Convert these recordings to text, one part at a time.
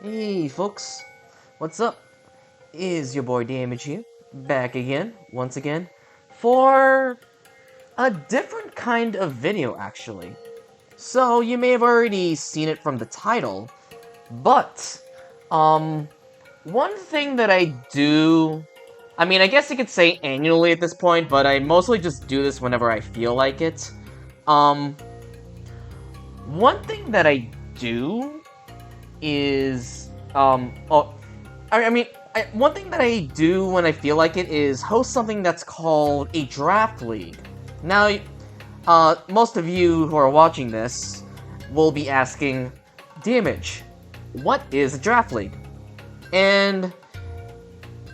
Hey folks, what's up? Is your boy Damage here, back again, once again, for a different kind of video actually. So you may have already seen it from the title, but, one thing that I do, I guess you could say annually at this point, but I mostly just do this whenever I feel like it. Um, One thing that I do is, one thing that I do when I feel like it is host something that's called a draft league. Now, most of you who are watching this will be asking, Damage, what is a draft league? And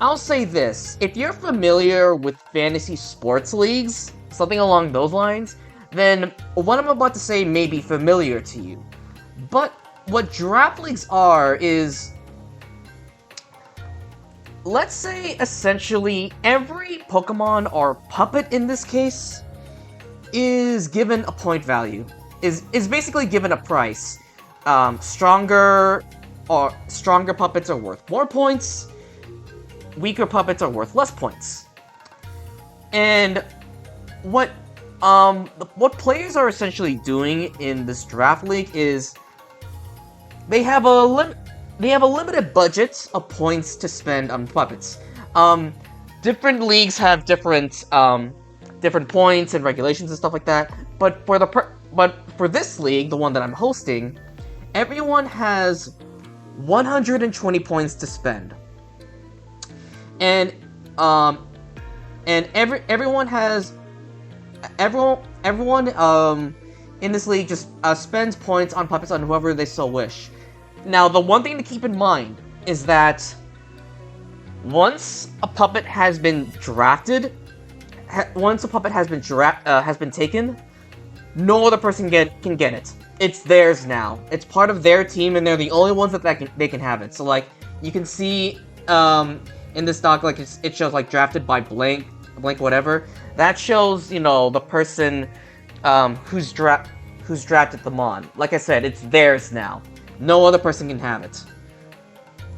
I'll say this, if you're familiar with fantasy sports leagues, something along those lines, then what I'm about to say may be familiar to you. But what draft leagues are is, let's say essentially every Pokemon or puppet in this case is given a point value, is basically given a price. Stronger puppets are worth more points, weaker puppets are worth less points. And what players are essentially doing in this draft league is they have a limited budget of points to spend on puppets. Different leagues have different points and regulations and stuff like that. But for this league, the one that I'm hosting, everyone has 120 points to spend, and everyone in this league just spends points on puppets on whoever they so wish. Now, the one thing to keep in mind is that once a puppet has been drafted, has been taken, no other person can get it. It's theirs now. It's part of their team, and they're the only ones that they can have it. So, like, you can see in this doc, like it shows like drafted by blank whatever. That shows, the person who's drafted them on. Like I said, it's theirs now. No other person can have it.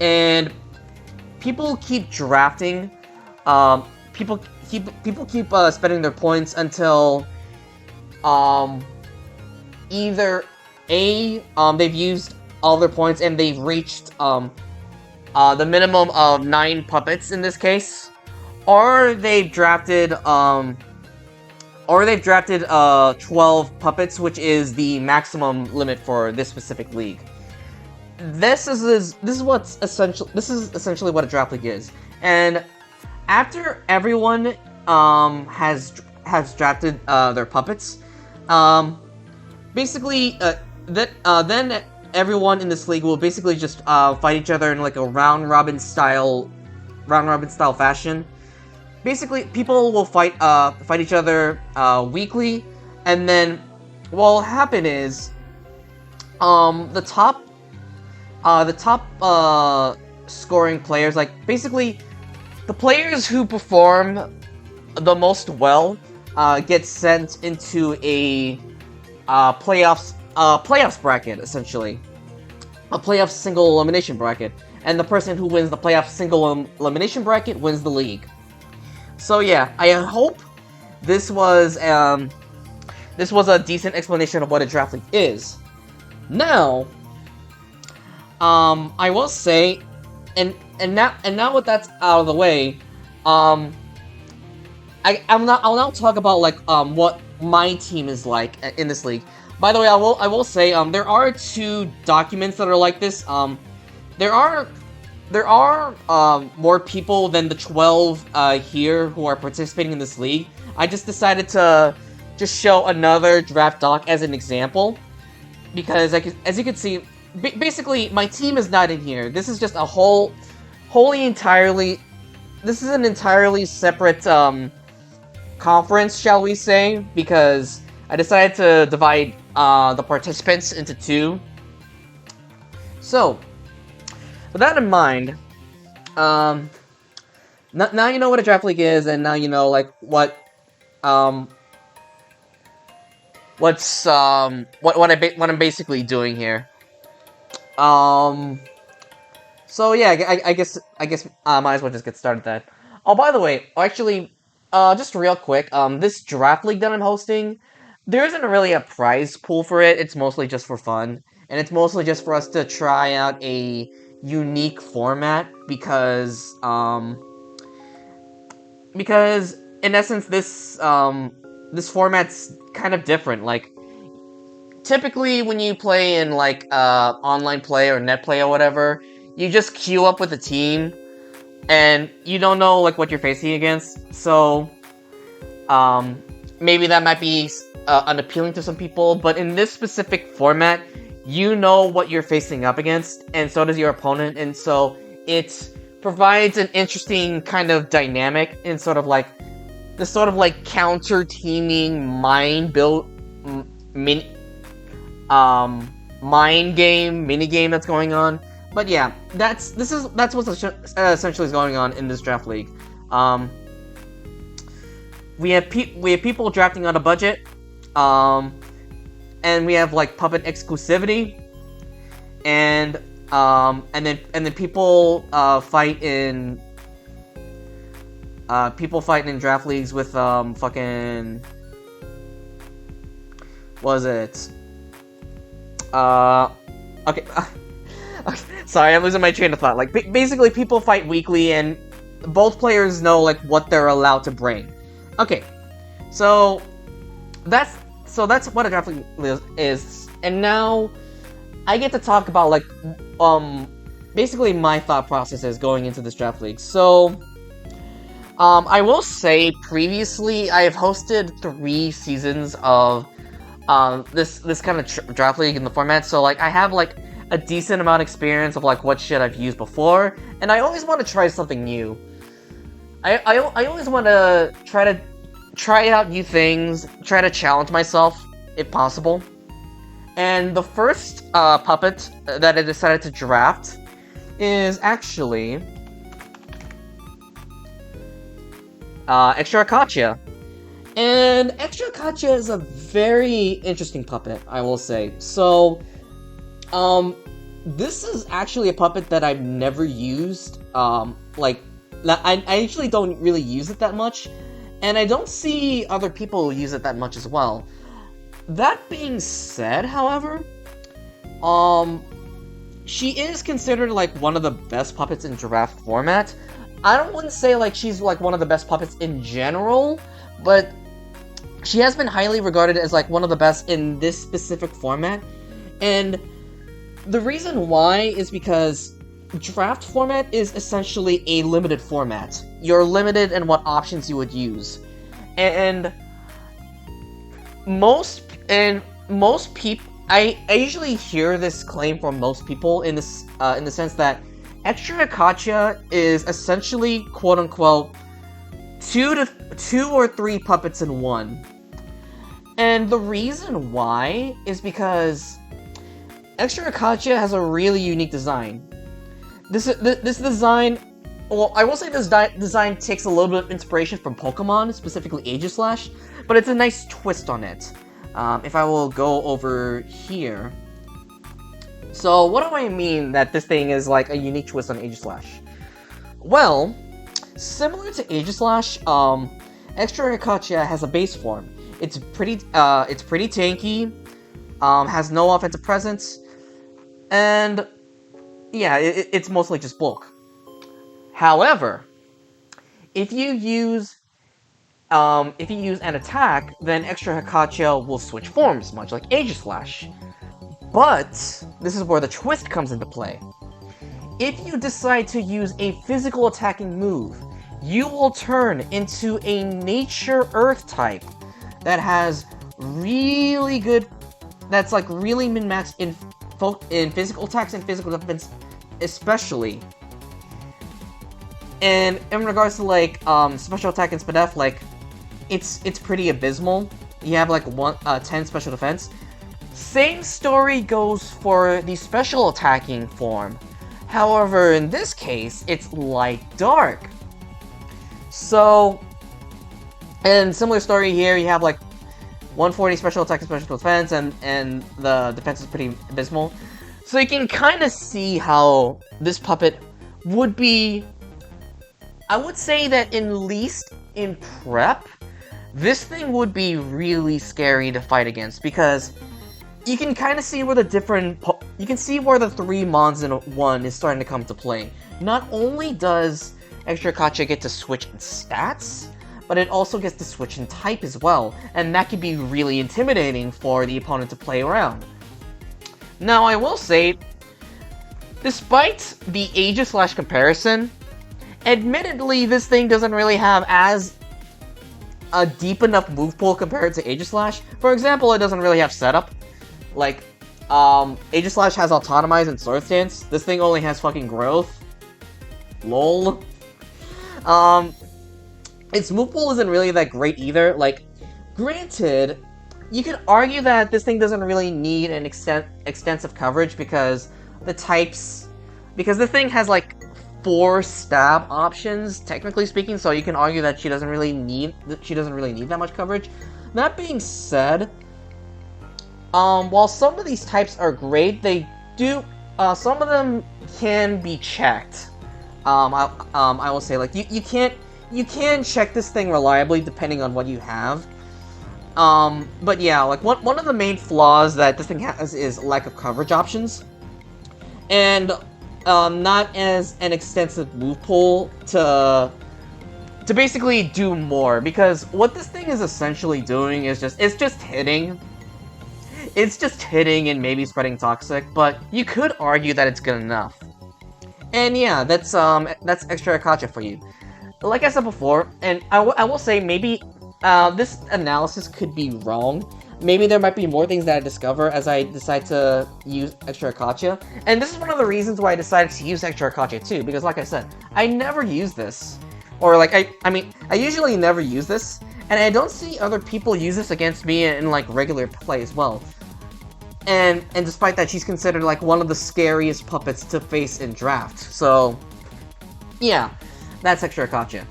And people keep drafting. People keep spending their points until either they've used all their points and they've reached the minimum of 9 puppets in this case, or they've drafted 12 puppets, which is the maximum limit for this specific league. This is essentially what a draft league is. And after everyone has drafted their puppets, then everyone in this league will basically just fight each other in like a round robin style fashion. Basically, people will fight each other weekly, and then what will happen is the top scoring players, like basically the players who perform the most well, get sent into a playoffs bracket, essentially a playoff single elimination bracket, and the person who wins the playoff single elimination bracket wins the league. So yeah, I hope this was a decent explanation of what a draft league is. Now, I will say, and now with that's out of the way, I'll now talk about like what my team is like in this league. By the way, I will say there are 2 documents that are like this. There are more people than the 12 here who are participating in this league. I just decided to just show another draft doc as an example, because as you can see, basically my team is not in here. This is just a this is an entirely separate conference, shall we say, because I decided to divide the participants into 2. So, with that in mind, now you know what a draft league is, and now you know like what I'm basically doing here. So yeah, I guess might as well just get started then. Oh, by the way, actually, just real quick, this draft league that I'm hosting, there isn't really a prize pool for it. It's mostly just for fun, and it's mostly just for us to try out a unique format because in essence this format's kind of different. Like typically when you play in like online play or net play or whatever, you just queue up with a team and you don't know like what you're facing against. So maybe that might be unappealing to some people, but in this specific format, you know what you're facing up against, and so does your opponent, and so it provides an interesting kind of dynamic in sort of like this sort of like counter teaming mind build min mind game mini game that's going on. But yeah, that's what's essentially going on in this draft league. We have people drafting on a budget, and we have like puppet exclusivity, and then people fight in draft leagues with fucking what is it? Okay. Okay, sorry, I'm losing my train of thought. Like basically, people fight weekly, and both players know like what they're allowed to bring. Okay, so that's what a draft league is, and now I get to talk about like basically my thought processes going into this draft league. So I will say previously I have hosted 3 seasons of this kind of draft league in the format. So like I have like a decent amount of experience of like what shit I've used before, and I always want to try something new. I always want to try out new things, try to challenge myself if possible. And the first puppet that I decided to draft is actually Extra Akacha. And Extra Akacha is a very interesting puppet, I will say. So, this is actually a puppet that I've never used. I actually don't really use it that much, and I don't see other people use it that much as well. That being said, however, she is considered like one of the best puppets in draft format. I wouldn't say like she's like one of the best puppets in general, but she has been highly regarded as like one of the best in this specific format. And the reason why is because draft format is essentially a limited format. You're limited in what options you would use. And most people, I usually hear this claim from most people in this in the sense that Extra Akacha is essentially quote unquote 2 or 3 puppets in one. And the reason why is because Extra Akacha has a really unique design. This design, well, I will say this design takes a little bit of inspiration from Pokemon, specifically Aegislash, but it's a nice twist on it. If I will go over here. So, what do I mean that this thing is like a unique twist on Aegislash? Well, similar to Aegislash, Extra Akacha has a base form. It's pretty tanky, has no offensive presence, and yeah, it's mostly just bulk. However, if you use an attack, then Extra Akacha will switch forms, much like Aegislash. But this is where the twist comes into play. If you decide to use a physical attacking move, you will turn into a Nature Earth type that has really good, that's like really min-maxed in physical attacks and physical defense, especially. And in regards to like special attack and SPDF, like it's pretty abysmal. You have like 10 special defense. Same story goes for the special attacking form. However, in this case, it's light dark. So, and similar story here, you have like 140 special attack and special defense, and the defense is pretty abysmal. So you can kind of see how this puppet would be... I would say that at least in prep, this thing would be really scary to fight against, because you can kind of see where you can see where the 3 mons in 1 is starting to come to play. Not only does Extra Akacha get to switch in stats, but it also gets to switch in type as well, and that can be really intimidating for the opponent to play around. Now, I will say, despite the Aegis/comparison, admittedly, this thing doesn't really have as a deep enough move pool compared to Aegis/. For example, it doesn't really have setup. Like, Aegis/ has Autonomize and Sword Stance. This thing only has fucking Growth. LOL. Its move pool isn't really that great either. Like, granted, you could argue that this thing doesn't really need an extensive coverage because the thing has like 4 stab options, technically speaking, so you can argue that she doesn't really need that much coverage. That being said, while some of these types are great, they do some of them can be checked. I will say, like, you can check this thing reliably depending on what you have. But yeah, like one of the main flaws that this thing has is lack of coverage options, and not as an extensive move pool to basically do more, because what this thing is essentially doing is it's just hitting. It's just hitting and maybe spreading Toxic, but you could argue that it's good enough. And yeah, that's Extra Akacha for you. Like I said before, and I will say maybe this analysis could be wrong. Maybe there might be more things that I discover as I decide to use Extra Akacha. And this is one of the reasons why I decided to use Extra Akacha too, because like I said, I never use this. Or like, I usually never use this, and I don't see other people use this against me in like regular play as well. And despite that, she's considered like one of the scariest puppets to face in draft. So, yeah, that's Extra Akacha.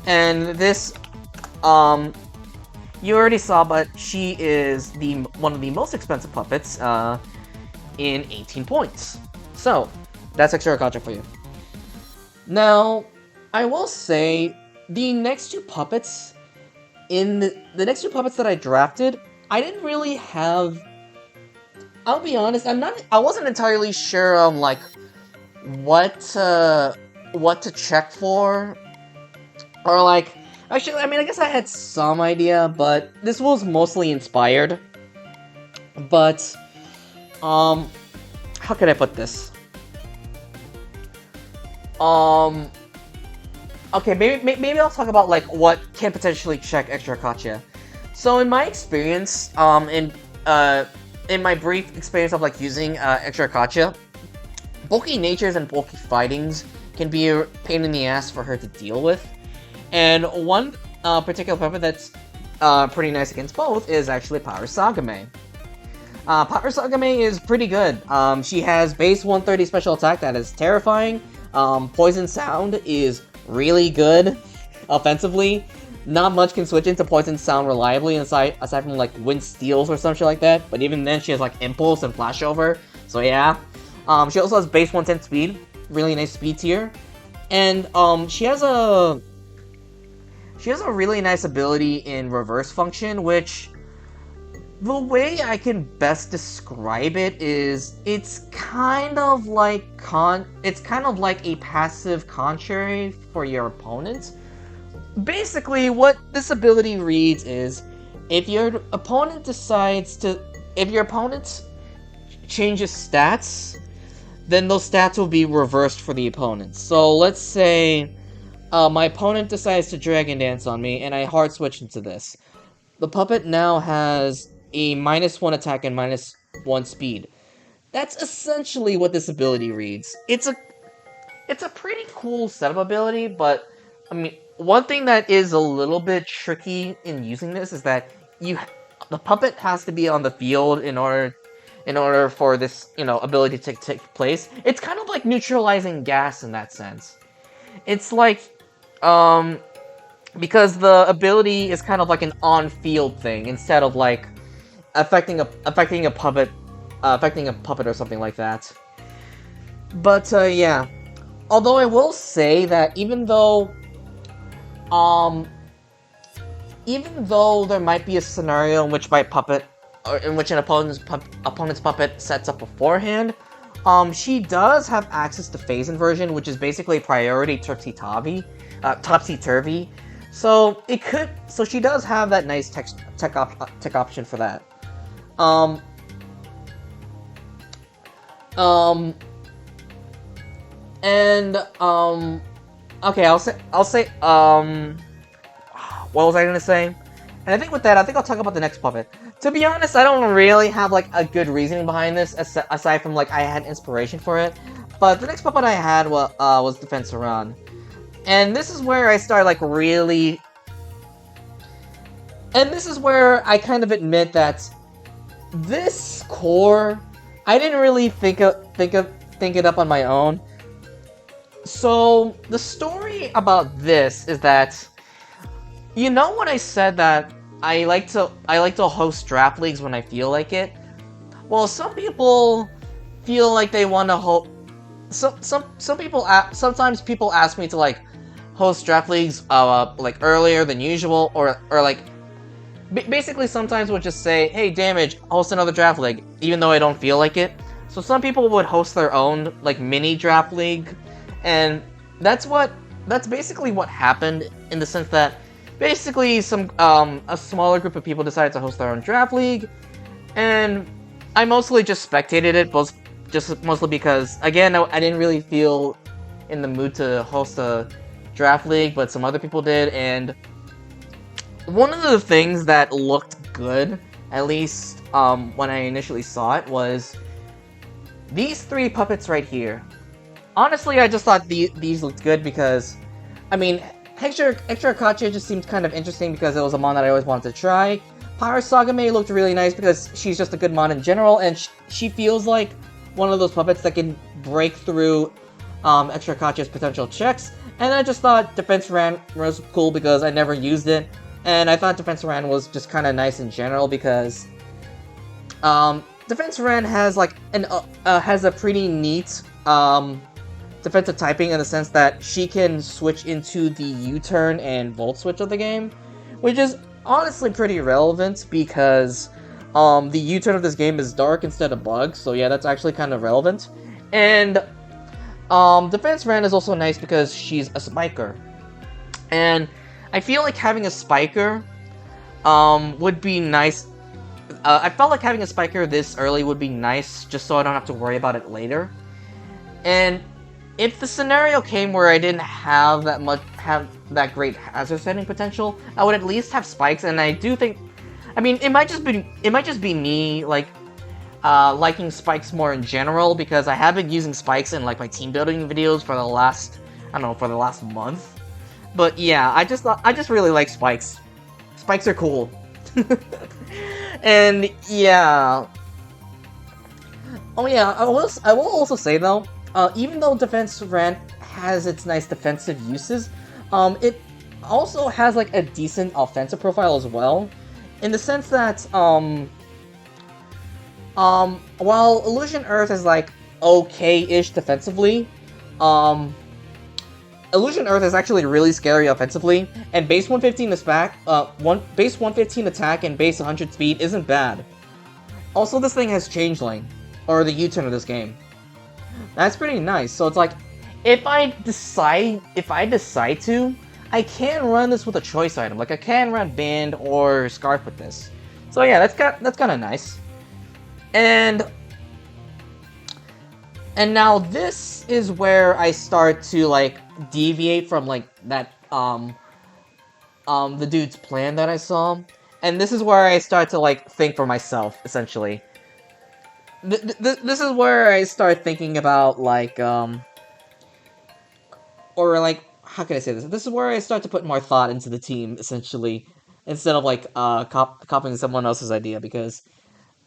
And this, you already saw, but she is one of the most expensive puppets in 18 points. So, that's Extra Akacha for you. Now, I will say, the next 2 puppets, the next 2 puppets that I drafted, I didn't really have... I'll be honest, I wasn't entirely sure on, like, what to check for, or, like, actually, I guess I had some idea, but this was mostly inspired. But, how could I put this? Okay, maybe I'll talk about, like, what can potentially check Extra Akacha. So, in my experience, in my brief experience of, like, using Extra Akacha, bulky natures and bulky fightings can be a pain in the ass for her to deal with. And one particular puppet that's pretty nice against both is actually Power Sagame. Power Sagame is pretty good. She has base 130 special attack that is terrifying. Poison Sound is really good offensively. Not much can switch into Poison Sound reliably aside from like Wind Steals or something like that. But even then, she has like Impulse and Flashover. So yeah. She also has base 110 speed. Really nice speed tier. And she has a really nice ability in Reverse Function, which the way I can best describe it is it's kind of like a passive contrary for your opponent. Basically, what this ability reads is, if your opponent changes stats, then those stats will be reversed for the opponent. So let's say my opponent decides to Dragon Dance on me, and I hard switch into this. The puppet now has a -1 attack and -1 speed. That's essentially what this ability reads. It's a pretty cool setup ability, but one thing that is a little bit tricky in using this is that the puppet has to be on the field in order for this, ability to take place. It's kind of like neutralizing gas in that sense. It's like, because the ability is kind of like an on-field thing instead of like affecting a puppet affecting a puppet or something like that. But yeah, although I will say that even though there might be a scenario in which my puppet, or in which an opponent's puppet sets up beforehand, she does have access to phase inversion, which is basically priority topsy-turvy. So she does have that nice tech option for that. Okay, I'll say, what was I gonna say? And I think with that, I think I'll talk about the next puppet. To be honest, I don't really have, like, a good reasoning behind this, aside from, like, I had inspiration for it. But the next puppet I had was Defense Run. And this is where I start, like, really... And this is where I kind of admit that this core, I didn't really think it up on my own. So, the story about this is that, you know when I said that I like to host draft leagues when I feel like it? Well, some people feel like they want to host. Sometimes people ask me to, like, host draft leagues like earlier than usual, or like basically sometimes we'll just say, hey, Damage, host another draft league, even though I don't feel like it. So some people would host their own, like, mini draft league, and that's basically what happened, in the sense that basically a smaller group of people decided to host their own draft league, and I mostly just spectated it, mostly because, again, I didn't really feel in the mood to host a draft league, but some other people did, and one of the things that looked good, at least when I initially saw it, was these three puppets right here. Honestly, I just thought these looked good because, I mean, Extra Akache just seemed kind of interesting because it was a mon that I always wanted to try. Pyre Sagame looked really nice because she's just a good mon in general, and she feels like one of those puppets that can break through Extra Akache's potential checks. And I just thought Defense Ran was cool because I never used it, and I thought Defense Ran was just kind of nice in general because Defense Ran has like has a pretty neat defensive typing, in the sense that she can switch into the U-turn and Volt Switch of the game, which is honestly pretty relevant because the U-turn of this game is dark instead of bug, so yeah, that's actually kind of relevant. And Defense Ran is also nice because she's a spiker, and I feel like having a spiker would be nice. I felt like having a spiker this early would be nice, just so I don't have to worry about it later. And if the scenario came where I didn't have that great hazard setting potential, I would at least have spikes. And I do think, I mean, it might just be me, like, liking spikes more in general, because I have been using spikes in, like, my team building videos for the last, I don't know, for the last month. But yeah, I just really like spikes. Spikes are cool. And yeah. Oh yeah, I will also say though, even though Defense Ran has its nice defensive uses, it also has like a decent offensive profile as well, in the sense that while Illusion Earth is like okay-ish defensively, Illusion Earth is actually really scary offensively, and base 115 base 115 attack and base 100 speed isn't bad. Also, this thing has Changeling, or the U-turn of this game. That's pretty nice. So it's like, if I decide to, I can run this with a choice item. Like, I can run Band or Scarf with this. So yeah, that's kind of nice. And now this is where I start to like deviate from like that the dude's plan that I saw, and this is where I start to like think for myself, essentially. This is where I start thinking about like or like, how can I say this? This is where I start to put more thought into the team, essentially, instead of like copying someone else's idea, because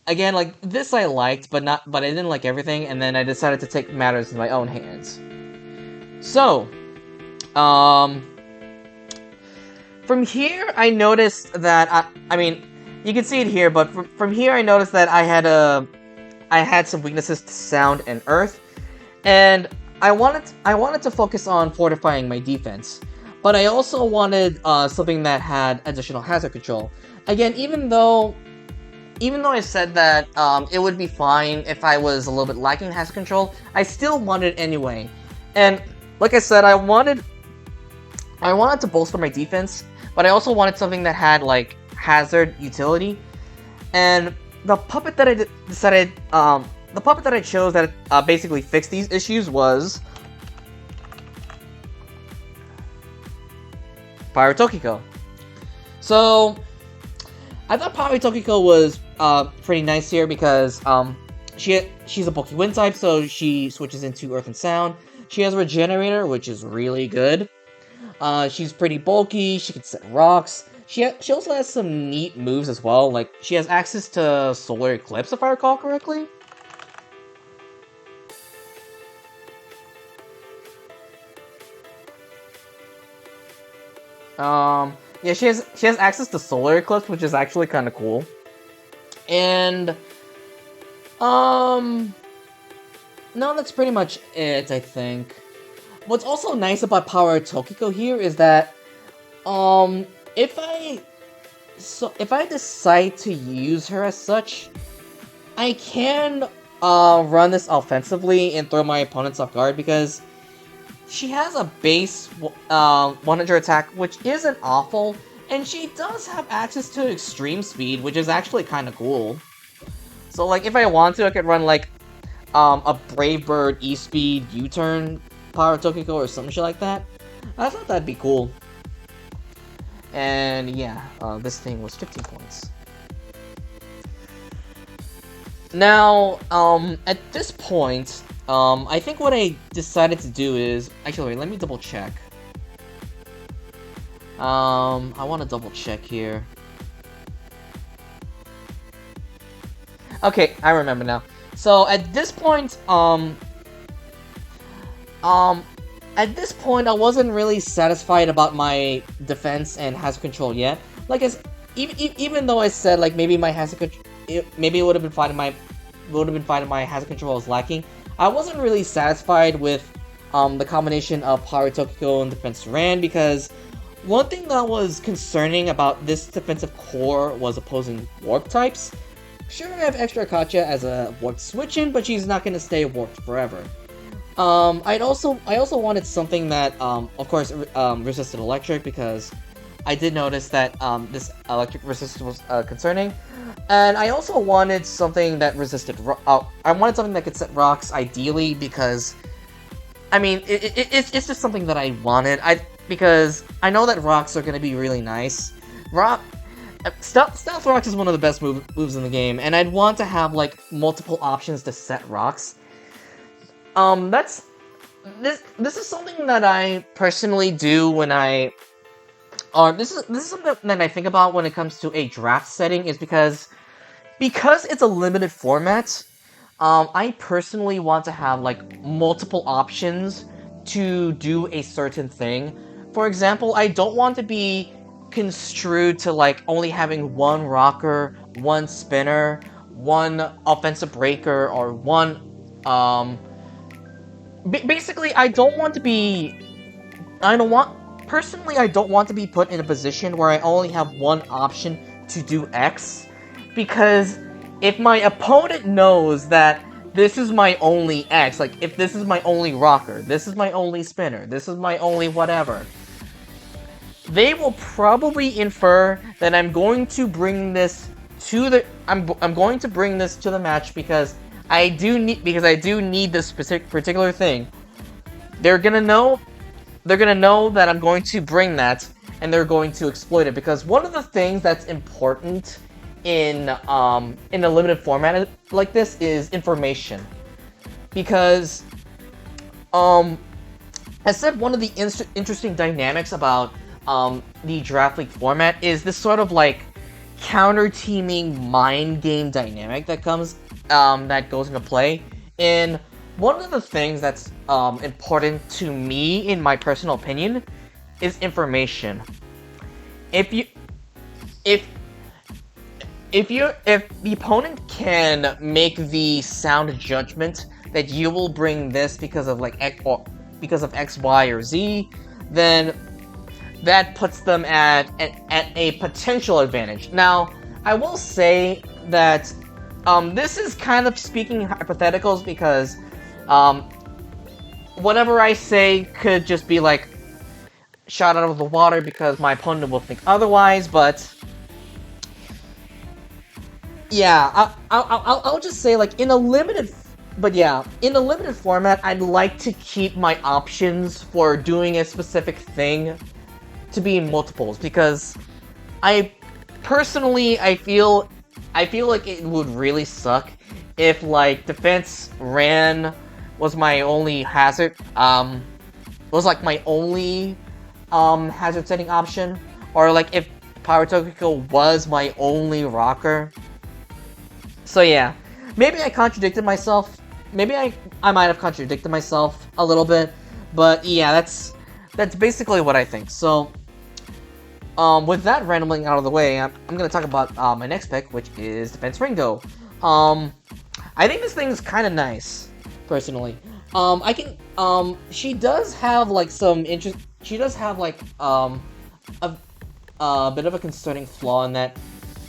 again, like, this I liked, but I didn't like everything, and then I decided to take matters in my own hands. So, from here, I noticed that, I mean, you can see it here, but from here I noticed that I had I had some weaknesses to sound and earth, and I wanted to focus on fortifying my defense, but I also wanted something that had additional hazard control. Again, even though I said that it would be fine if I was a little bit lacking hazard control, I still wanted it anyway. And like I said, I wanted to bolster my defense, but I also wanted something that had like hazard utility. And the puppet that I chose that basically fixed these issues was Pyro Tokiko. So I thought Pyro Tokiko was pretty nice here because she's a bulky wind type, so she switches into earth and sound. She has Regenerator, which is really good. She's pretty bulky. She can set rocks. She also has some neat moves as well. Like she has access to Solar Eclipse, if I recall correctly. Yeah, she has access to Solar Eclipse, which is actually kind of cool. And no, that's pretty much it, I think. What's also nice about Power Tokiko here is that if I decide to use her as such, I can run this offensively and throw my opponents off guard because she has a base 100 attack, which isn't awful, and she does have access to extreme speed, which is actually kind of cool. So like if I want to, I could run like a Brave Bird E-Speed U-turn Power Tokiko or some shit like that. I thought that'd be cool. And yeah, this thing was 15 points. Now, at this point, I think what I decided to do is... Actually, wait, let me double check. I want to double check here. Okay, I remember now. So, at this point, I wasn't really satisfied about my defense and hazard control yet. Like, even though I said like maybe my hazard control, maybe it would have been fine. My hazard control was lacking. I wasn't really satisfied with the combination of Power Tokiko and Defense Ran because one thing that was concerning about this defensive core was opposing warp types. Sure, I have Extra Akacha as a warp switch-in, but she's not going to stay warped forever. I also wanted something that, of course, resisted electric because I did notice that this electric resistance was concerning, and I also wanted something that resisted. I wanted something that could set rocks, ideally, because I mean, it's just something that I wanted. Because I know that rocks are gonna be really nice. Stealth Rocks is one of the best moves in the game, and I'd want to have like multiple options to set rocks. This is something that I personally do when this is something that I think about when it comes to a draft setting, is because it's a limited format. I personally want to have like multiple options to do a certain thing. For example, I don't want to be construed to like only having one rocker, one spinner, one offensive breaker, or one basically I don't want to be I don't want to be put in a position where I only have one option to do X, because if my opponent knows that this is my only X, like if this is my only rocker, this is my only spinner, this is my only whatever, they will probably infer that I'm going to bring this to the I'm going to bring this to the match because I do need this particular thing. They're gonna know that I'm going to bring that, and they're going to exploit it, because one of the things that's important in a limited format like this is information. Because I said one of the interesting dynamics about the Draft League format is this sort of like counter-teaming mind game dynamic that goes into play. And one of the things that's important to me, in my personal opinion, is information. If if the opponent can make the sound judgment that you will bring this because of like because of X, Y, or Z, then that puts them at a potential advantage. Now, I will say that this is kind of speaking hypotheticals because whatever I say could just be like shot out of the water because my opponent will think otherwise, but yeah, I'll just say like in a limited format, I'd like to keep my options for doing a specific thing to be in multiples because I personally I feel like it would really suck if like defense ran was my only hazard was like my only hazard setting option, or like if Power Tokyo was my only rocker. So yeah, maybe I contradicted myself. Maybe I might have contradicted myself a little bit, but yeah, that's basically what I think. So with that rambling out of the way, I'm gonna talk about my next pick, which is Defense Ringo. I think this thing's kind of nice, personally. She does have like some interest. She does have like a bit of a concerning flaw in that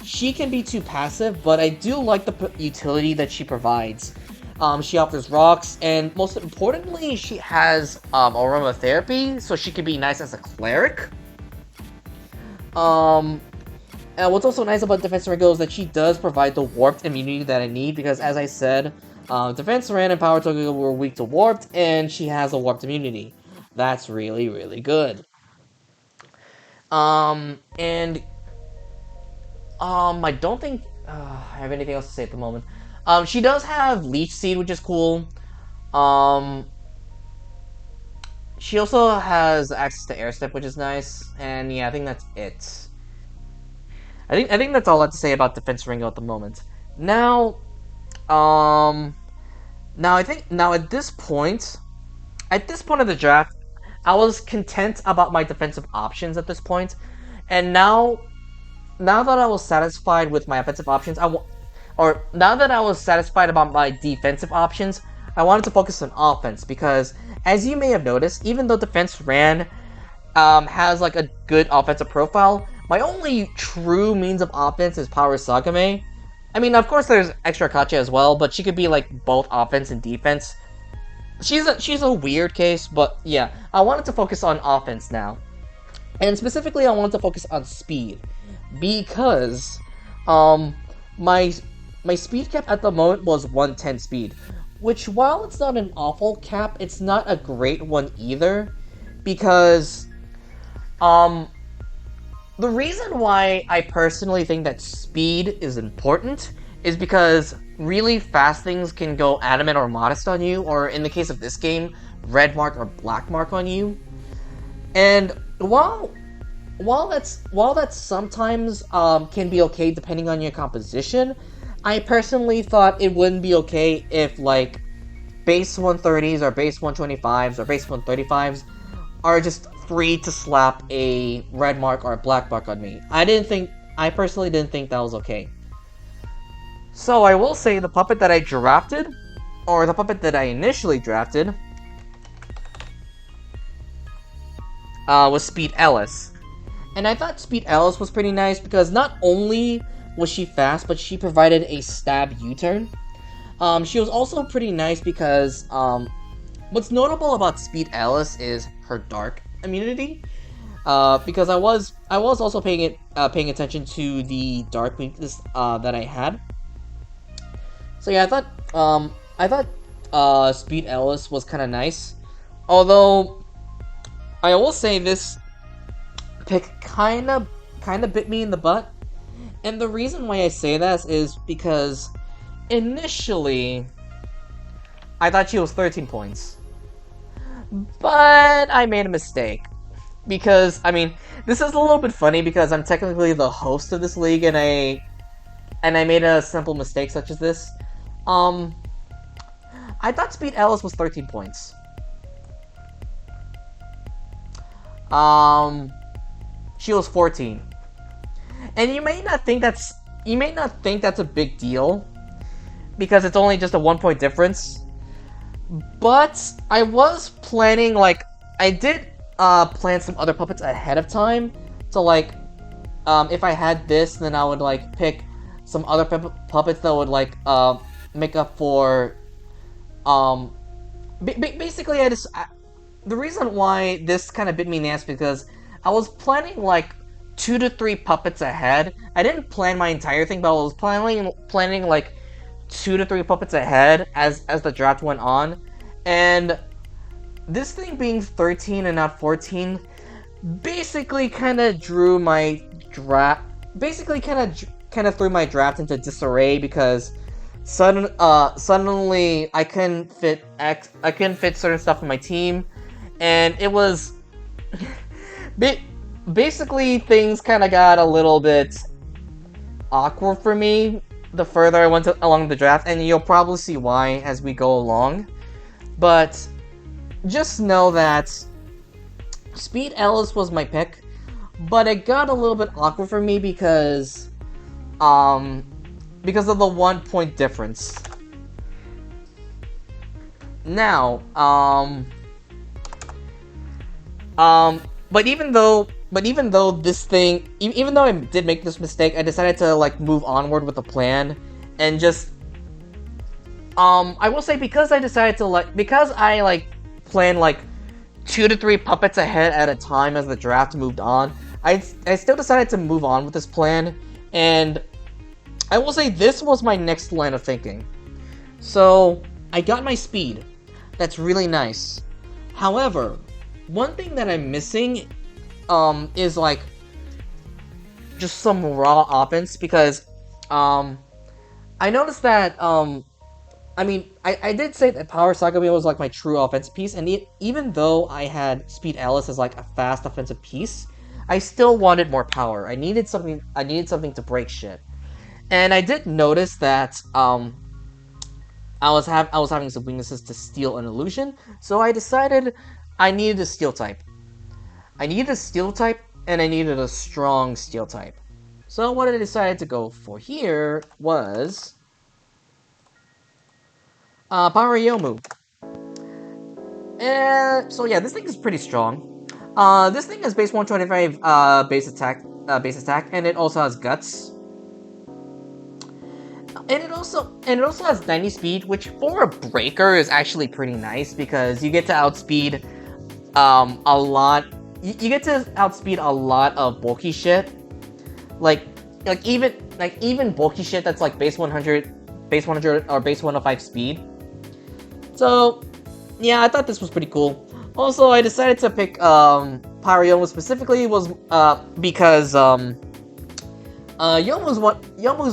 she can be too passive, but I do like the utility that she provides. She offers rocks, and most importantly, she has aromatherapy, so she can be nice as a cleric. And what's also nice about Defense Ringo is that she does provide the warped immunity that I need, because as I said, Defense Ran and Power Tokyo were weak to warped, and she has a warped immunity. That's really, really good. I don't think I have anything else to say at the moment. She does have Leech Seed, which is cool. She also has access to Air Step, which is nice. And yeah, I think that's it. I think that's all I have to say about Defense Ringo at the moment. Now, at this point of the draft, I was content about my defensive options at this point, and now that I was satisfied with my offensive options, now that I was satisfied about my defensive options, I wanted to focus on offense, because as you may have noticed, even though Defense Ran has like a good offensive profile, my only true means of offense is Power Sagame. I mean, of course there's Extra Kacha as well, but she could be like both offense and defense. She's a weird case, but yeah, I wanted to focus on offense now. And specifically, I wanted to focus on speed, because my speed cap at the moment was 110 speed, which, while it's not an awful cap, it's not a great one either, because the reason why I personally think that speed is important is because really fast things can go adamant or modest on you, or in the case of this game, red mark or black mark on you. And while that sometimes can be okay depending on your composition, I personally thought it wouldn't be okay if like base 130s or base 125s or base 135s are just free to slap a red mark or a black mark on me. I personally didn't think that was okay. So I will say the puppet that I drafted, or the puppet that I initially drafted, was Speed Ellis. And I thought Speed Ellis was pretty nice because not only was she fast, but she provided a stab U-turn. She was also pretty nice because what's notable about Speed Ellis is her dark immunity. Because I was also paying attention to the dark weakness that I had. So yeah, I thought Speed Ellis was kind of nice. Although I will say this pick kind of bit me in the butt. And the reason why I say that is because initially I thought she was 13 points. But I made a mistake. Because, I mean, this is a little bit funny because I'm technically the host of this league and I made a simple mistake such as this. I thought Speed Ellis was 13 points. She was 14. And you may not think that's you may not think that's a big deal, because it's only just a 1-point difference. But I was planning, like, I did plan some other puppets ahead of time. So, like, if I had this, then I would, like, pick some other puppets that would, like, make up for, basically, the reason why this kind of bit me in the ass because I was planning, like, 2 to 3 puppets ahead. I didn't plan my entire thing, but I was planning like 2 to 3 puppets ahead as the draft went on. And this thing being 13 and not 14 basically kind of drew my draft. Basically, kind of threw my draft into disarray because suddenly I couldn't fit certain stuff in my team, and it was basically things kind of got a little bit awkward for me the further I went along the draft, and you'll probably see why as we go along. But just know that Speed Ellis was my pick, but it got a little bit awkward for me because of the 1-point difference. Now, but even though this thing, even though I did make this mistake, I decided to like move onward with the plan and just I will say because I planned like 2 to 3 puppets ahead at a time as the draft moved on, I still decided to move on with this plan, and I will say this was my next line of thinking. So I got my speed. That's really nice. However, one thing that I'm missing is like just some raw offense because I noticed that I mean I did say that Power Saga was like my true offensive piece, and even though I had Speed Alice as like a fast offensive piece, I still wanted more power. I needed something to break shit. And I did notice that I was having some weaknesses to Steel and Illusion, so I decided I needed a Steel type. I needed a Steel type, and I needed a strong Steel type. So what I decided to go for here was Power Yomu. And so yeah, this thing is pretty strong. This thing has base 125 base attack, and it also has guts. And it also has 90 speed, which for a breaker is actually pretty nice because you get to outspeed a lot. You get to outspeed a lot of bulky shit, like even bulky shit that's like base 100 or base 105 speed. So yeah, I thought this was pretty cool. Also, I decided to pick Yomu specifically because Yomu's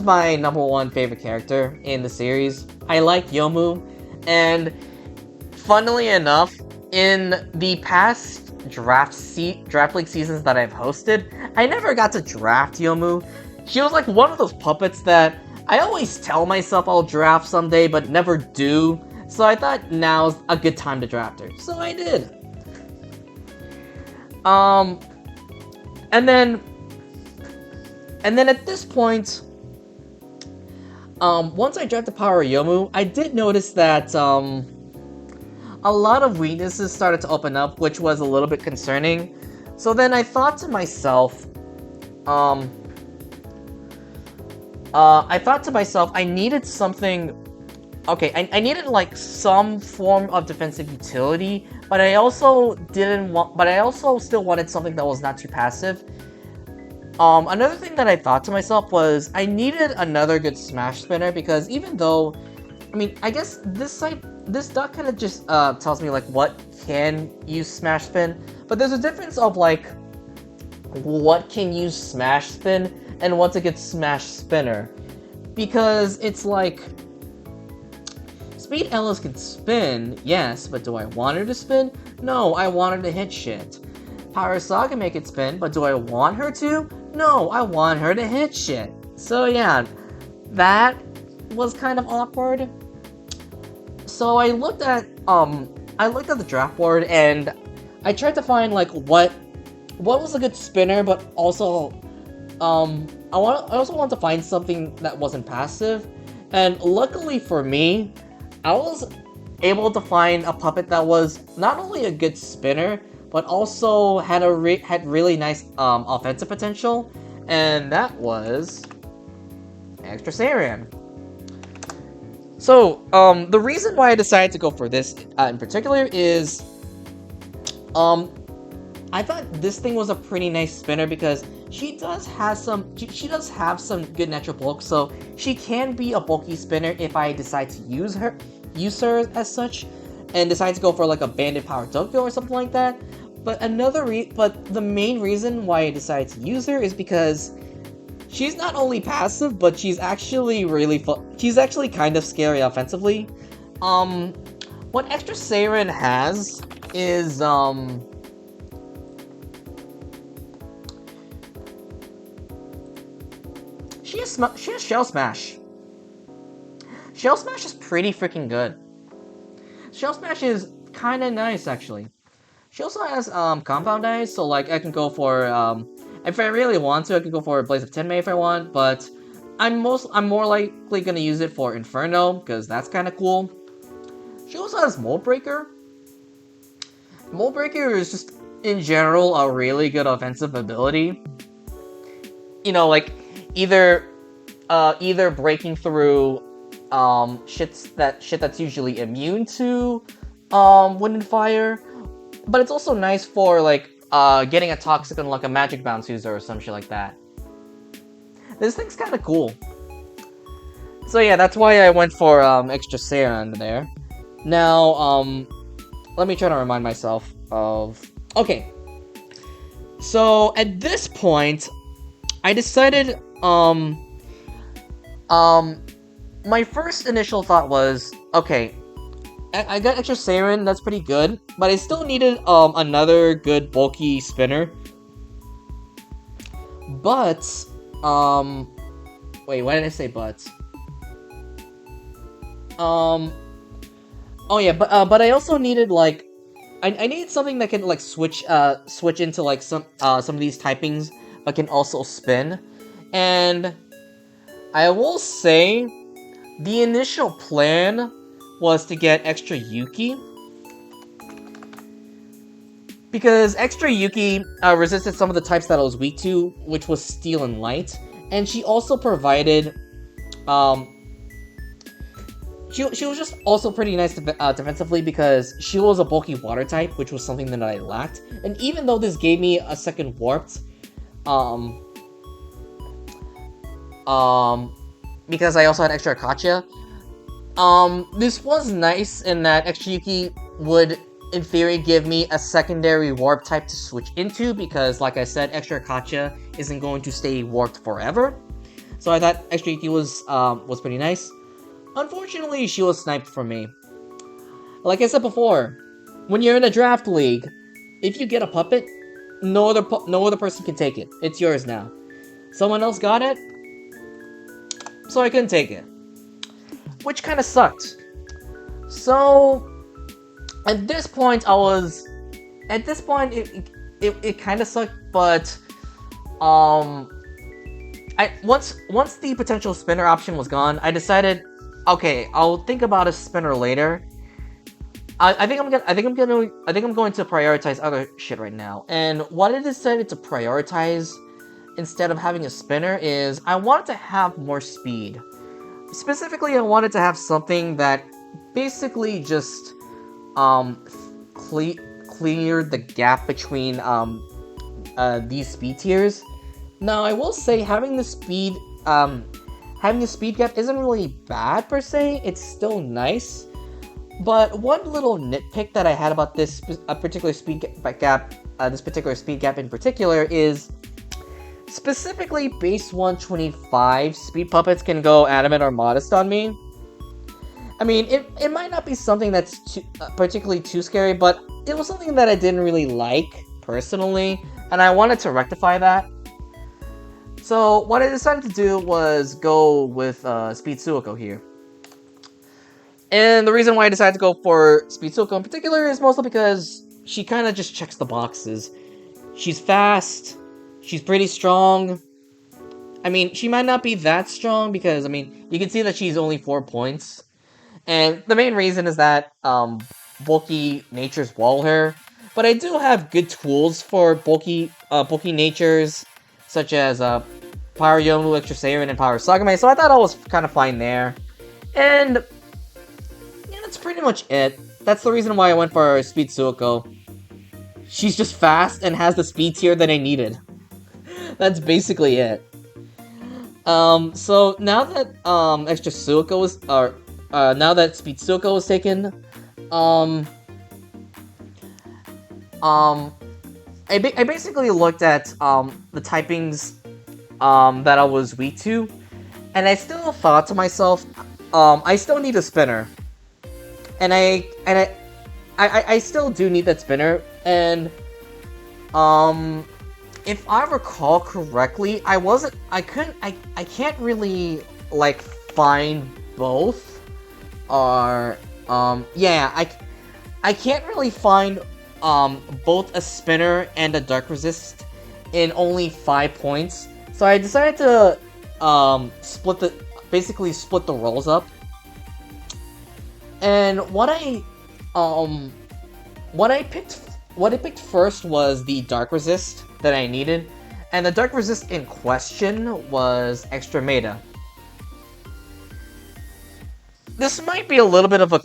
my #1 favorite character in the series. I like Yomu, and funnily enough, in the past draft league seasons that I've hosted, I never got to draft Yomu. She was like one of those puppets that I always tell myself I'll draft someday, but never do. So I thought now's a good time to draft her. So I did. And then at this point, once I drafted Power Yomu, I did notice that a lot of weaknesses started to open up, which was a little bit concerning. So then I thought to myself, I needed something. Okay, I needed like some form of defensive utility, but I also still wanted something that was not too passive. Another thing that I thought to myself was I needed another good Smash Spinner because even though, I mean, I guess this duck kind of just tells me like what can use Smash Spin, but there's a difference of like what can use Smash Spin and what's a good Smash Spinner, because it's like Speed Ellis can spin, yes, but do I want her to spin? No, I want her to hit shit. Power Saga make it spin, but do I want her to? No, I want her to hit shit. So yeah, that was kind of awkward. So I looked at the draft board and I tried to find like what was a good spinner, but also I also want to find something that wasn't passive, and luckily for me, I was able to find a puppet that was not only a good spinner, but also had really nice offensive potential, and that was Extra Saiyan. So, the reason why I decided to go for this in particular is, I thought this thing was a pretty nice spinner because she does have some good natural bulk, so she can be a bulky spinner if I decide to use her as such, and decide to go for like a banded power Tokyo or something like that. But the main reason why I decided to use her is because she's not only passive, but she's actually she's actually kind of scary offensively. What Extra Saiyan has is she has Shell Smash. Shell Smash is pretty freaking good. Shell Smash is kind of nice actually. She also has Compound Ice, so like I can go for if I really want to, I can go for Blaze of Tenmei if I want, but I'm more likely gonna use it for Inferno because that's kind of cool. She also has Mold Breaker. Mold Breaker is just in general a really good offensive ability. You know, like either breaking through shit that's usually immune to wind and fire, but it's also nice for like getting a toxic on like a magic bounce user or some shit like that. This thing's kind of cool. So yeah, that's why I went for Extra Saiyan there. Now let me try to remind myself of... Okay, so at this point I decided my first initial thought was, okay, I got Extra Saiyan, that's pretty good, but I still needed another good bulky spinner. But wait, why did I say but? Oh yeah, but I also needed like I needed something that can like switch into like some of these typings but can also spin. And I will say the initial plan was to get Extra Yuki, because Extra Yuki resisted some of the types that I was weak to, which was Steel and Light, and she also provided she was just also pretty nice defensively because she was a bulky water type, which was something that I lacked. And even though this gave me a second warped, because I also had extra Akacha, this was nice in that Extra Yuki would, in theory, give me a secondary warp type to switch into, because, like I said, Extra Akacha isn't going to stay warped forever. So I thought Extra Yuki was pretty nice. Unfortunately, she was sniped from me. Like I said before, when you're in a draft league, if you get a puppet, no other person can take it. It's yours now. Someone else got it, so I couldn't take it, which kind of sucked. So at this point, it kind of sucked, but once the potential spinner option was gone, I decided, okay, I'll think about a spinner later. I think I'm going to prioritize other shit right now. And what I decided to prioritize instead of having a spinner is I wanted to have more speed. Specifically, I wanted to have something that basically just cleared the gap between these speed tiers. Now, I will say having the speed gap isn't really bad per se. It's still nice. But one little nitpick that I had about this particular speed gap in particular is specifically base 125 speed puppets can go adamant or modest on me. I mean, it might not be something that's particularly too scary, but it was something that I didn't really like personally, and I wanted to rectify that. So what I decided to do was go with Speed Suiko here. And the reason why I decided to go for Speed Suiko in particular is mostly because she kind of just checks the boxes. She's fast, she's pretty strong, I mean, she might not be that strong because, I mean, you can see that she's only 4 points. And the main reason is that, bulky natures wall her. But I do have good tools for bulky natures, such as, Power Yomu, Extra Saiyan, and Power Sagame, so I thought I was kind of fine there. And, yeah, that's pretty much it. That's the reason why I went for Speed Suiko. She's just fast and has the speed tier that I needed. That's basically it. So now that, Extra Suiko is, now that Speed Suiko was taken, I basically looked at, the typings, that I was weak to, and I still thought to myself, I still need a spinner. And I still do need that spinner, and, if I recall correctly, I can't really, like, find both, or, yeah, I can't really find, both a spinner and a dark resist in only 5 points, so I decided to, basically split the roles up. And what I picked first was the dark resist that I needed, and the dark resist in question was Extra Meta. This might be a little bit of a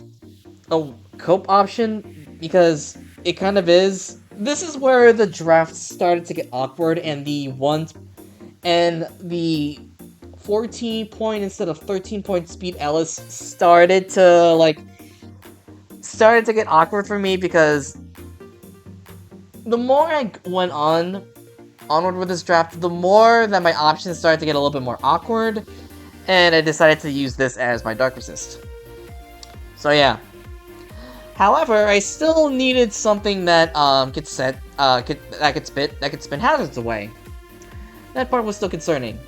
cope option, because it kind of is. This is where the draft started to get awkward, and the 14-point instead of 13-point Speed Ellis started to get awkward for me, because the more I went onward with this draft, the more that my options started to get a little bit more awkward, and I decided to use this as my dark resist. So yeah. However, I still needed something that could spin hazards away. That part was still concerning.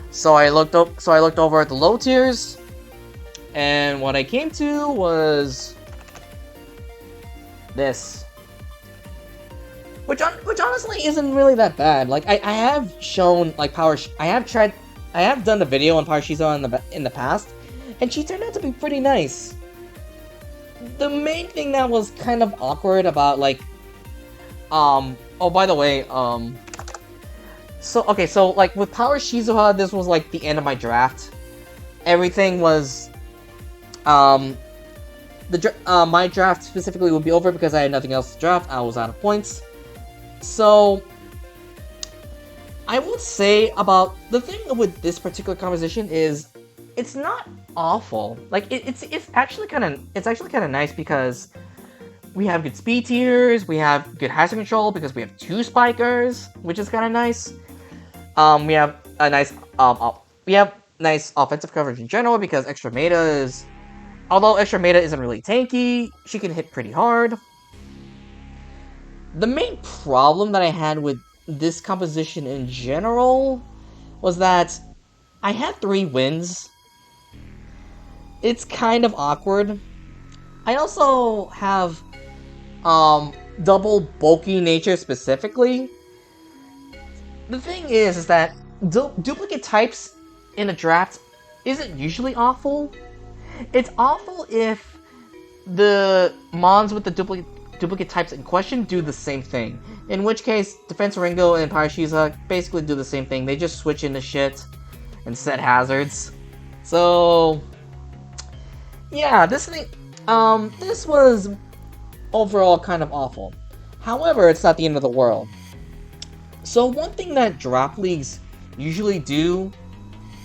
So I looked over at the low tiers, and what I came to was this, which honestly isn't really that bad. Like, I have shown, like, I have done the video on Power Shizuha in the past, and she turned out to be pretty nice. The main thing that was kind of awkward about, like, oh, by the way, so like, with Power Shizuha, this was, like, the end of my draft. Everything was, my draft specifically would be over because I had nothing else to draft. I was out of points. So, I would say about the thing with this particular composition is it's not awful. Like, it's actually kind of nice because we have good speed tiers, we have good hazard control because we have 2 spikers, which is kind of nice. We have a nice nice offensive coverage in general because Extra Meta is, although Extra Meta isn't really tanky, she can hit pretty hard. The main problem that I had with this composition in general was that I had 3 wins. It's kind of awkward. I also have double bulky nature specifically. The thing is that duplicate types in a draft isn't usually awful. It's awful if the mons with the duplicate types in question do the same thing. In which case, Defense Ringo and Power Shizuha basically do the same thing. They just switch into shit and set hazards. So, yeah, this was overall kind of awful. However, it's not the end of the world. So one thing that drop leagues usually do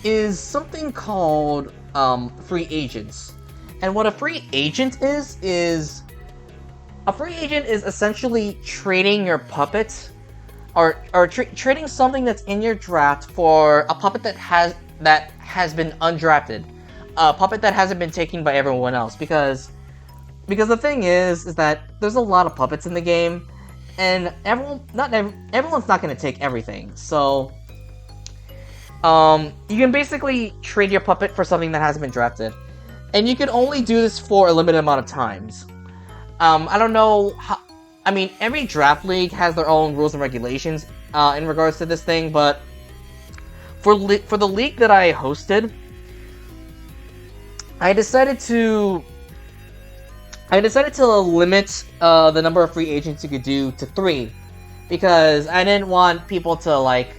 is something called free agents. And what a free agent is a free agent is essentially trading your puppet or trading something that's in your draft for a puppet that has been undrafted. A puppet that hasn't been taken by everyone else, because the thing is that there's a lot of puppets in the game, and everyone's not going to take everything. So, you can basically trade your puppet for something that hasn't been drafted, and you can only do this for a limited amount of times. I don't know how. I mean, every draft league has their own rules and regulations in regards to this thing, but for the league that I hosted, I decided to limit the number of free agents you could do to 3, because I didn't want people to like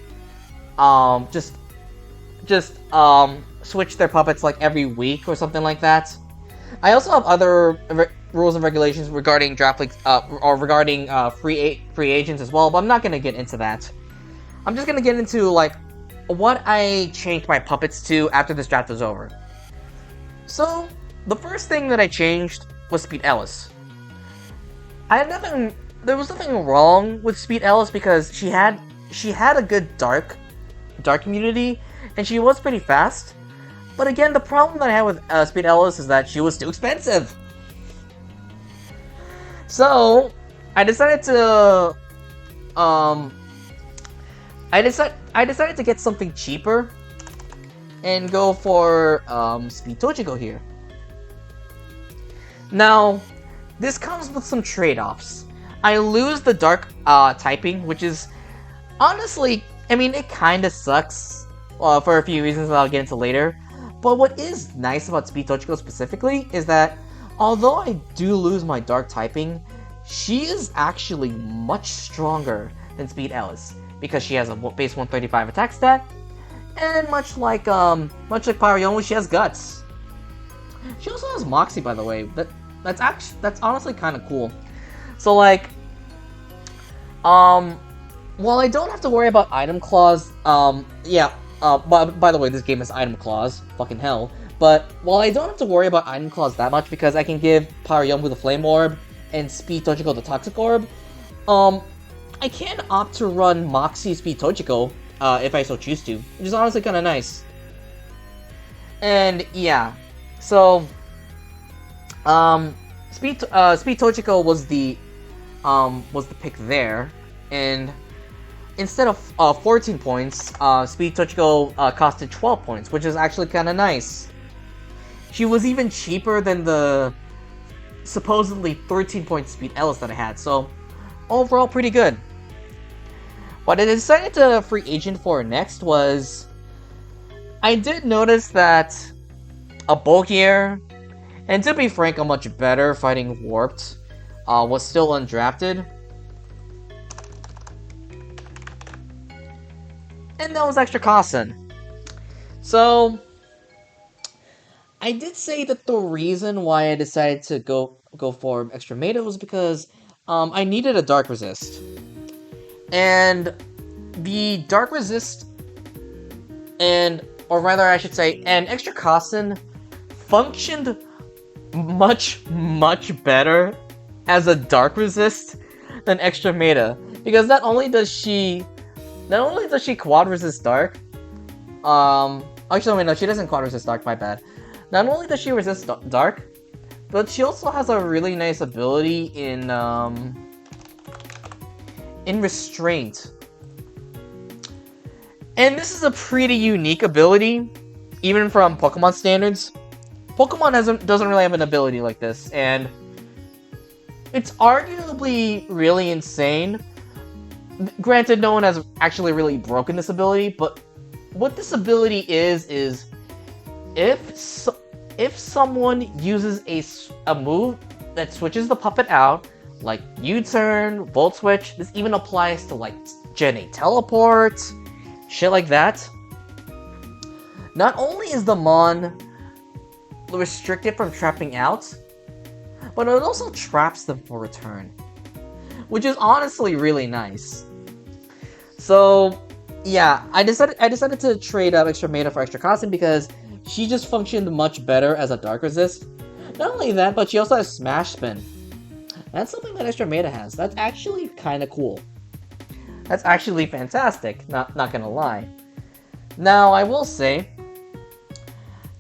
just switch their puppets like every week or something like that. I also have other rules and regulations regarding draft leagues or regarding free agents as well, but I'm not gonna get into that. I'm just gonna get into like what I changed my puppets to after this draft was over. So the first thing that I changed was Speed Ellis. There was nothing wrong with Speed Ellis because she had a good dark immunity, and she was pretty fast. But again, the problem that I had with Speed Ellis is that she was too expensive. So I decided to I decided to get something cheaper and go for Speed Tochiko here. Now, this comes with some trade-offs. I lose the dark typing, which is honestly, I mean, it kind of sucks for a few reasons that I'll get into later. But what is nice about Speed Tochiko specifically is that although I do lose my dark typing, she is actually much stronger than Speed Ellis because she has a base 135 attack stat, and much like Pyroyomu, she has guts. She also has Moxie, by the way. That's honestly kind of cool. So like, while I don't have to worry about item clause, by the way, this game has item clause, fucking hell. But while I don't have to worry about item clause that much because I can give Pyroyomu the Flame Orb and Speed Tochiko the Toxic Orb, I can opt to run Moxie Speed Tochiko if I so choose to, which is honestly kind of nice. And yeah, so Speed Tochiko was the pick there, and instead of 14 points, Speed Tochiko costed 12 points, which is actually kind of nice. She was even cheaper than the supposedly 13-point Speed Ellis that I had, so overall pretty good. What I decided to free agent for next was, I did notice that a bulkier, and to be frank, a much better fighting Warped, was still undrafted. And that was Extra Kasen. So I did say that the reason why I decided to go for Extra Meta was because I needed a Dark Resist. And the Dark Resist, or rather I should say, and Extra Kasen functioned much better as a Dark Resist than Extra Meta. Because not only does she quad resist dark. Actually, wait, no, she doesn't quad resist dark, my bad. Not only does she resist dark, but she also has a really nice ability in restraint. And this is a pretty unique ability, even from Pokemon standards. Pokemon doesn't really have an ability like this, and it's arguably really insane. Granted, no one has actually really broken this ability, but what this ability is if someone uses a move that switches the puppet out, like U-turn, Volt Switch, this even applies to like Gen 8 Teleport, shit like that. Not only is the Mon restricted from trapping out, but it also traps them for return, which is honestly really nice. So yeah, I decided to trade out Extra Meta for Extra Kasen because she just functioned much better as a Dark Resist. Not only that, but she also has Smash Spin. That's something that Extra Meta has. That's actually kind of cool. That's actually fantastic, not gonna lie. Now, I will say,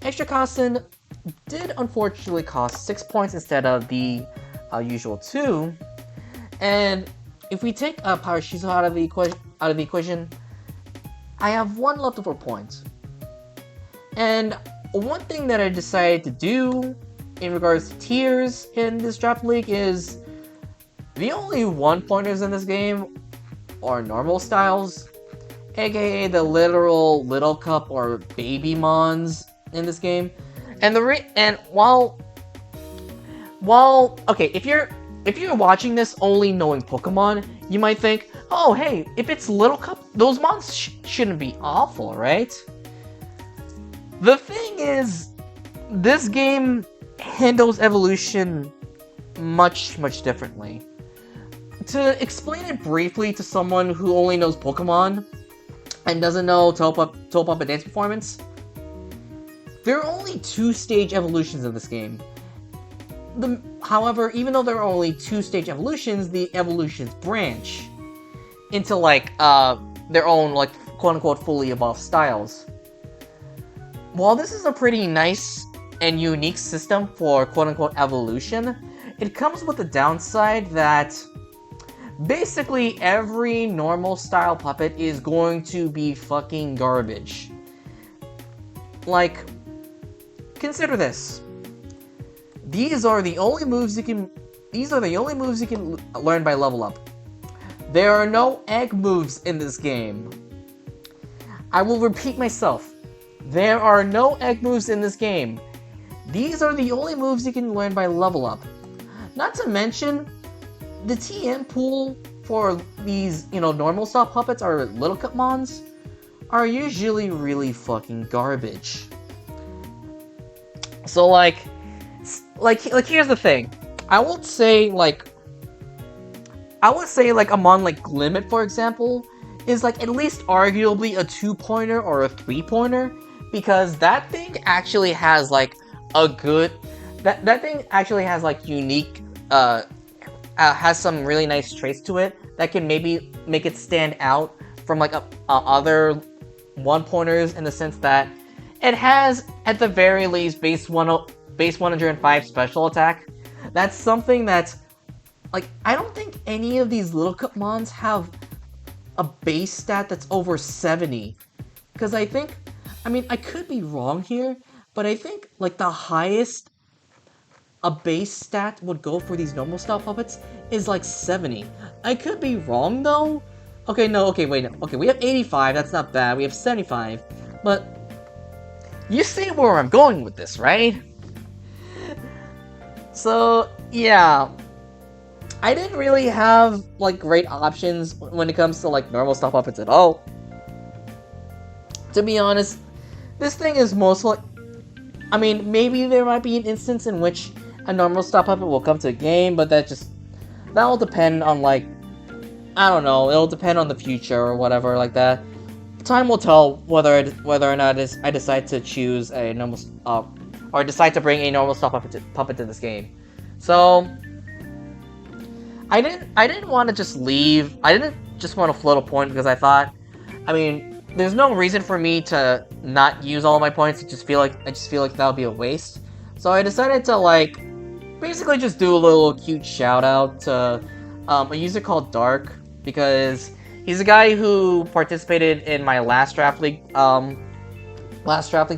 Extra Kasen did unfortunately cost 6 points instead of the usual 2. And if we take Power Shizu out of the equation, I have 1 leftover point. And one thing that I decided to do in regards to tiers in this draft league is the only 1-pointers in this game are normal styles, aka the literal Little Cup or Baby Mons in this game. And while okay, if you're watching this only knowing Pokemon, you might think, oh hey, if it's Little Cup, those Mons shouldn't be awful, right? The thing is, this game handles evolution much differently. To explain it briefly to someone who only knows Pokemon and doesn't know Toe-Puppet Dance Performance, there are only 2-stage evolutions in this game. However, even though there are only 2-stage evolutions, the evolutions branch into their own quote-unquote fully evolved styles. While this is a pretty nice and unique system for quote-unquote evolution, it comes with the downside that basically every normal style puppet is going to be fucking garbage. Like, consider this. These are the only moves you can learn by level up. There are no egg moves in this game. I will repeat myself. There are no egg moves in this game. These are the only moves you can learn by level up. Not to mention, the TM pool for these, normal style puppets or Little Cup Mons are usually really fucking garbage. So here's the thing. I would say a Mon like Glimmet, for example, is at least arguably a 2-pointer or a 3-pointer, because that thing actually has unique has some really nice traits to it that can maybe make it stand out from other 1-pointers, in the sense that it has, at the very least, base 105 special attack. That's something that's I don't think any of these Little Cup Mons have a base stat that's over 70, because I could be wrong here, but I think the highest a base stat would go for these normal style puppets is 70. I could be wrong though. Okay, we have 85, that's not bad. We have 75, but you see where I'm going with this, right? So, yeah. I didn't really have great options when it comes to normal style puppets at all. To be honest, this thing is mostly, maybe there might be an instance in which a normal style puppet will come to a game, but that will depend on I don't know, it'll depend on the future or whatever like that. Time will tell whether or not I decide to choose a normal or decide to bring a normal style puppet to this game. So I didn't want to just leave. I didn't just want to float a point because I thought, there's no reason for me to not use all of my points. I just feel like that would be a waste. So I decided to basically just do a little cute shout out to a user called Dark, because he's a guy who participated in my last draft league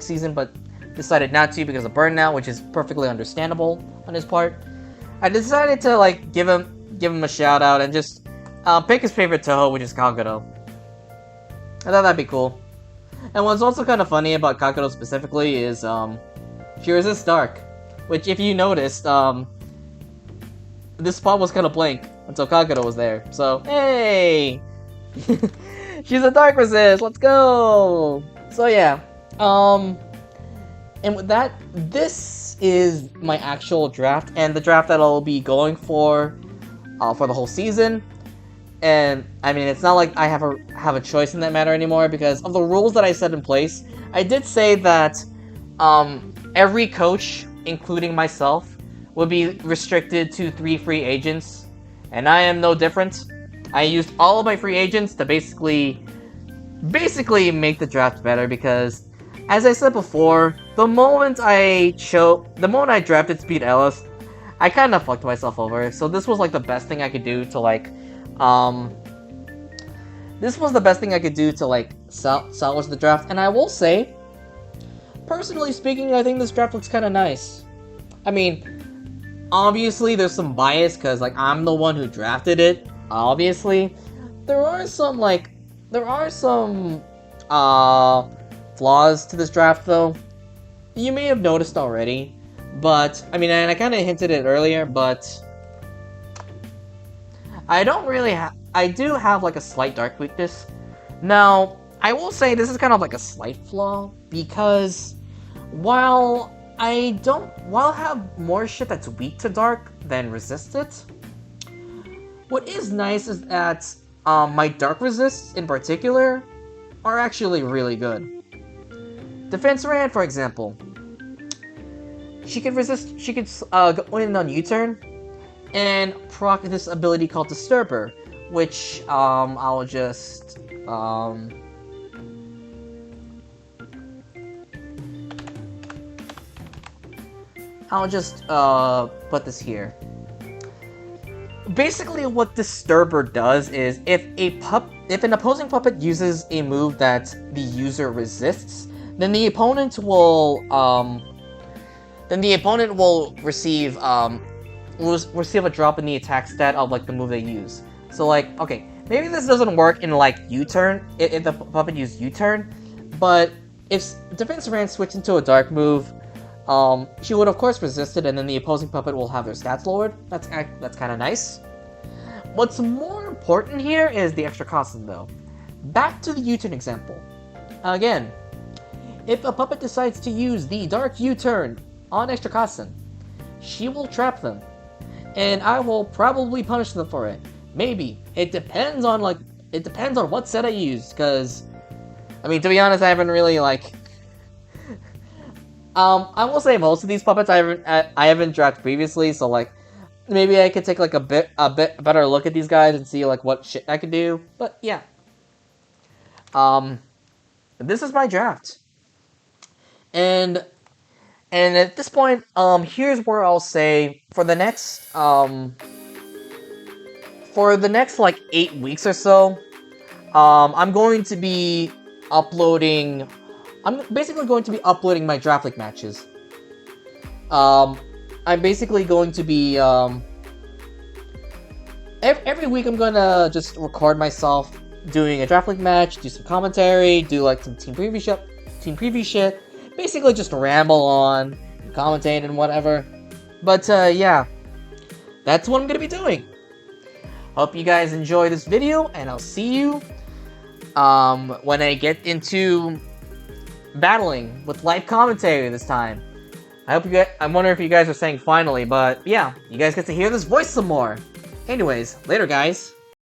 season, but decided not to because of burnout, which is perfectly understandable on his part. I decided to give him a shout out and just pick his favorite Toho, which is Kagero. I thought that'd be cool. And what's also kind of funny about Kagero specifically is she resists dark, which, if you noticed, this spot was kind of blank until Kagero was there. So hey, she's a dark resist. Let's go. So yeah, and with that, this is my actual draft, and the draft that I'll be going for the whole season. And it's not like I have a choice in that matter anymore, because of the rules that I set in place. I did say that every coach, including myself, would be restricted to 3 free agents, and I am no different. I used all of my free agents to basically make the draft better, because, as I said before, the moment I drafted Speed Ellis, I kind of fucked myself over. So this was the best thing I could do to salvage the draft. And I will say, personally speaking, I think this draft looks kind of nice. Obviously there's some bias because I'm the one who drafted it. Obviously, there are some There are some flaws to this draft, though. You may have noticed already, but I mean, and I kind of hinted it earlier, but I don't really have. I do have like a slight dark weakness. Now, I will say this is kind of like a slight flaw because while I have more shit that's weak to dark than resist it, what is nice is that my dark resists in particular are actually really good. Defense Rand, for example, she could go in on U-turn and proc this ability called Disturber, which I'll just put this here. Basically, what Disturber does is if an opposing puppet uses a move that the user resists, then the opponent will receive a drop in the attack stat of like the move they use. So like, okay, maybe this doesn't work in like U-turn if the puppet used U-turn, but if Defense Rand switched into a dark move, she would of course resist it, and then the opposing puppet will have their stats lowered. That's kind of nice. What's more important here is the extra costing, though. Back to the U-turn example. Again, if a puppet decides to use the dark U-turn on extra costing, she will trap them, and I will probably punish them for it. Maybe it depends on what set I use, because I mean, to be honest, I haven't really like. I will say most of these puppets I haven't dragged previously, so like maybe I could take like a bit better look at these guys and see like what shit I could do. But yeah, this is my draft, and at this point, here's where I'll say for the next like 8 weeks or so, I'm going to be uploading. I'm basically going to be uploading my draft league matches. I'm basically going to be every week I'm gonna just record myself doing a draft league match, do some commentary, do like some team preview shit. Basically just ramble on, commentate and whatever. But yeah, that's what I'm gonna be doing. Hope you guys enjoy this video, and I'll see you when I get into battling with live commentary this time. I wonder if you guys are saying finally, but yeah, you guys get to hear this voice some more. Anyways, later guys.